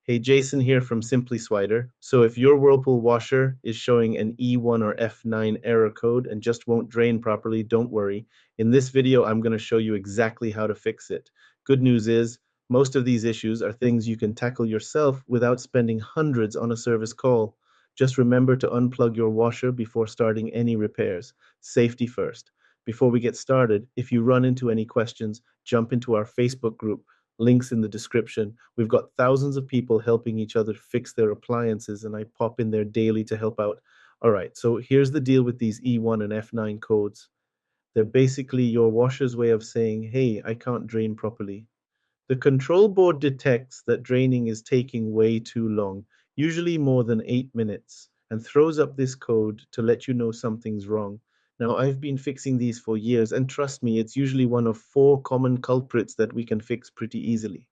Hey, Jason here from Simply Swider. So if your Whirlpool washer is showing an E1 or F9 error code and just won't drain properly, don't worry. In this video, I'm going to show you exactly how to fix it. Good news is, most of these issues are things you can tackle yourself without spending hundreds on a service call. Just remember to unplug your washer before starting any repairs. Safety first. Before we get started, if you run into any questions, jump into our Facebook group. Links in the description. We've got thousands of people helping each other fix their appliances, and I pop in there daily to help out. All right, so here's the deal with these E1 and F9 codes. They're basically your washer's way of saying, hey, I can't drain properly. The control board detects that draining is taking way too long, usually more than 8 minutes, and throws up this code to let you know something's wrong. Now, I've been fixing these for years, and trust me, it's usually one of 4 common culprits that we can fix pretty easily.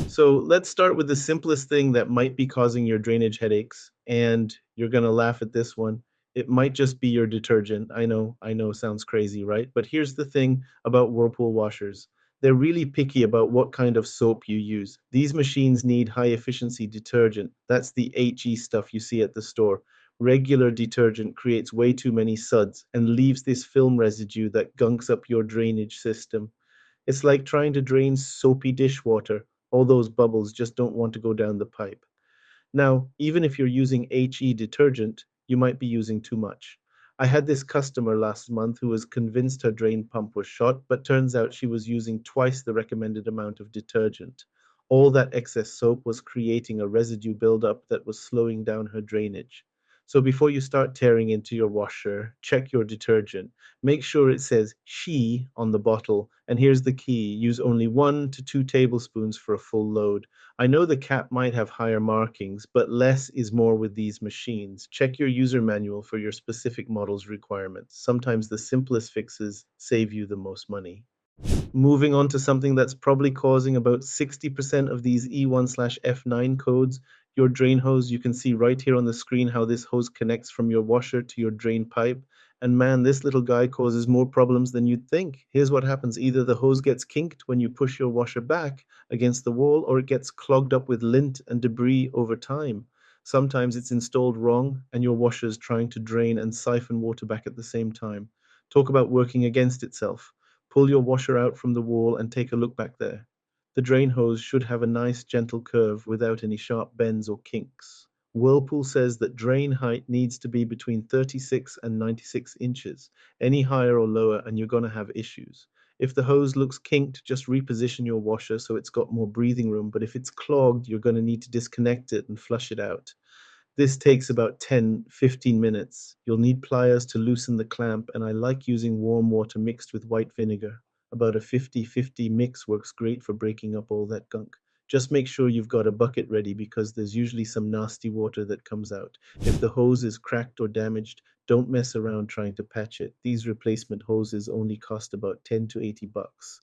So let's start with the simplest thing that might be causing your drainage headaches, and you're gonna laugh at this one. It might just be your detergent. I know, sounds crazy, right? But here's the thing about Whirlpool washers. They're really picky about what kind of soap you use. These machines need high efficiency detergent. That's the HE stuff you see at the store. Regular detergent creates way too many suds and leaves this film residue that gunks up your drainage system. It's like trying to drain soapy dishwater. All those bubbles just don't want to go down the pipe. Now, even if you're using HE detergent, you might be using too much. I had this customer last month who was convinced her drain pump was shot, but turns out she was using twice the recommended amount of detergent. All that excess soap was creating a residue buildup that was slowing down her drainage. So before you start tearing into your washer, check your detergent. Make sure it says she on the bottle. And here's the key, use only 1 to 2 tablespoons for a full load. I know the cap might have higher markings, but less is more with these machines. Check your user manual for your specific model's requirements. Sometimes the simplest fixes save you the most money. Moving on to something that's probably causing about 60% of these E1/F9 codes, your drain hose. You can see right here on the screen how this hose connects from your washer to your drain pipe. And man, this little guy causes more problems than you'd think. Here's what happens. Either the hose gets kinked when you push your washer back against the wall, or it gets clogged up with lint and debris over time. Sometimes it's installed wrong, and your washer's trying to drain and siphon water back at the same time. Talk about working against itself. Pull your washer out from the wall and take a look back there. The drain hose should have a nice gentle curve without any sharp bends or kinks. Whirlpool says that drain height needs to be between 36 and 96 inches. Any higher or lower and you're going to have issues. If the hose looks kinked, just reposition your washer so it's got more breathing room, but if it's clogged, you're going to need to disconnect it and flush it out. This takes about 10-15 minutes. You'll need pliers to loosen the clamp, and I like using warm water mixed with white vinegar. About a 50-50 mix works great for breaking up all that gunk. Just make sure you've got a bucket ready because there's usually some nasty water that comes out. If the hose is cracked or damaged, don't mess around trying to patch it. These replacement hoses only cost about 10 to 80 bucks.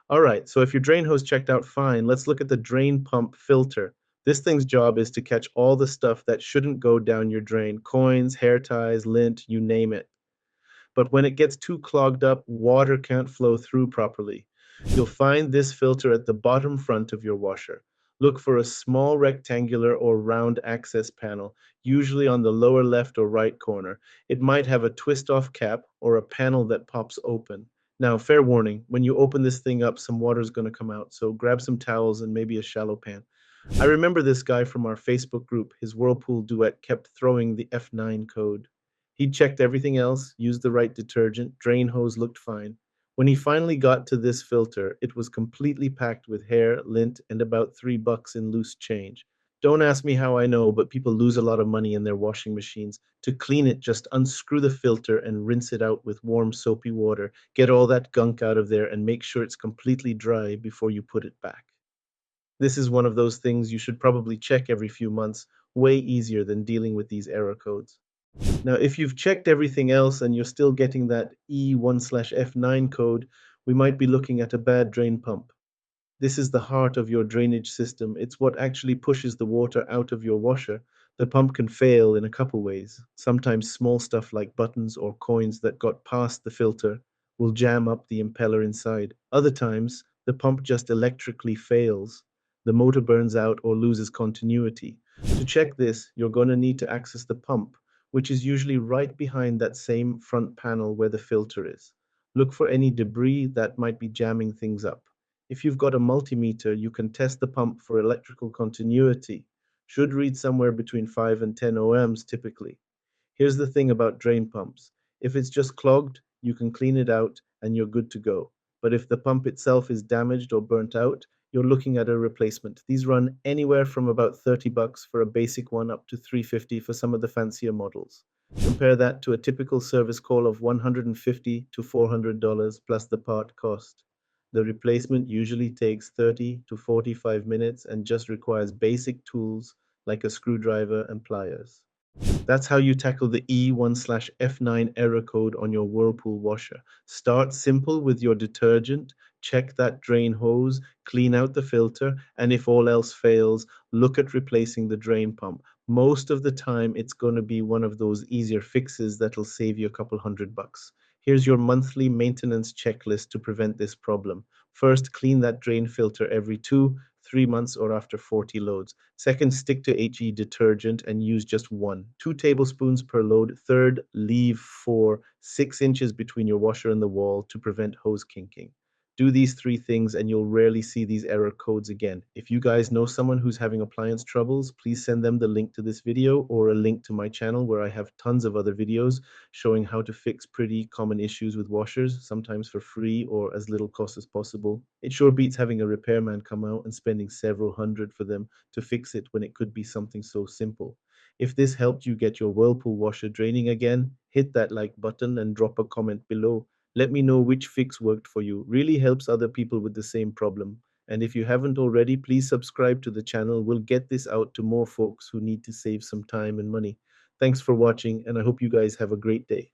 All right, so if your drain hose checked out fine, let's look at the drain pump filter. This thing's job is to catch all the stuff that shouldn't go down your drain, coins, hair ties, lint, you name it. But when it gets too clogged up, water can't flow through properly. You'll find this filter at the bottom front of your washer. Look for a small rectangular or round access panel, usually on the lower left or right corner. It might have a twist-off cap or a panel that pops open. Now, fair warning, when you open this thing up, some water is going to come out, so grab some towels and maybe a shallow pan. I remember this guy from our Facebook group. His Whirlpool duet kept throwing the F9 code. He'd checked everything else, used the right detergent, drain hose looked fine. When he finally got to this filter, it was completely packed with hair, lint, and about $3 in loose change. Don't ask me how I know, but people lose a lot of money in their washing machines. To clean it, just unscrew the filter and rinse it out with warm soapy water. Get all that gunk out of there and make sure it's completely dry before you put it back. This is one of those things you should probably check every few months, way easier than dealing with these error codes. Now, if you've checked everything else and you're still getting that E1/F9 code, we might be looking at a bad drain pump. This is the heart of your drainage system. It's what actually pushes the water out of your washer. The pump can fail in a couple ways. Sometimes small stuff like buttons or coins that got past the filter will jam up the impeller inside. Other times, the pump just electrically fails. The motor burns out or loses continuity. To check this, you're going to need to access the pump, which is usually right behind that same front panel where the filter is. Look for any debris that might be jamming things up. If you've got a multimeter, you can test the pump for electrical continuity. Should read somewhere between 5 and 10 ohms typically. Here's the thing about drain pumps. If it's just clogged, you can clean it out and you're good to go. But if the pump itself is damaged or burnt out, you're looking at a replacement. These run anywhere from about 30 bucks for a basic one up to 350 for some of the fancier models. Compare that to a typical service call of $150 to $400 plus the part cost. The replacement usually takes 30 to 45 minutes and just requires basic tools like a screwdriver and pliers. That's how you tackle the E1/F9 error code on your Whirlpool washer. Start simple with your detergent, check that drain hose, clean out the filter, and if all else fails, look at replacing the drain pump. Most of the time, it's going to be one of those easier fixes that'll save you a couple $100. Here's your monthly maintenance checklist to prevent this problem. First, clean that drain filter every 2, 3 months or after 40 loads. Second, stick to HE detergent and use just 1, 2 tablespoons per load. Third, leave 4, 6 inches between your washer and the wall to prevent hose kinking. Do these 3 things and you'll rarely see these error codes again. If you guys know someone who's having appliance troubles, please send them the link to this video or a link to my channel where I have tons of other videos showing how to fix pretty common issues with washers, sometimes for free or as little cost as possible. It sure beats having a repairman come out and spending several hundred for them to fix it when it could be something so simple. If this helped you get your Whirlpool washer draining again, hit that like button and drop a comment below. Let me know which fix worked for you. Really helps other people with the same problem. And if you haven't already, please subscribe to the channel. We'll get this out to more folks who need to save some time and money. Thanks for watching, and I hope you guys have a great day.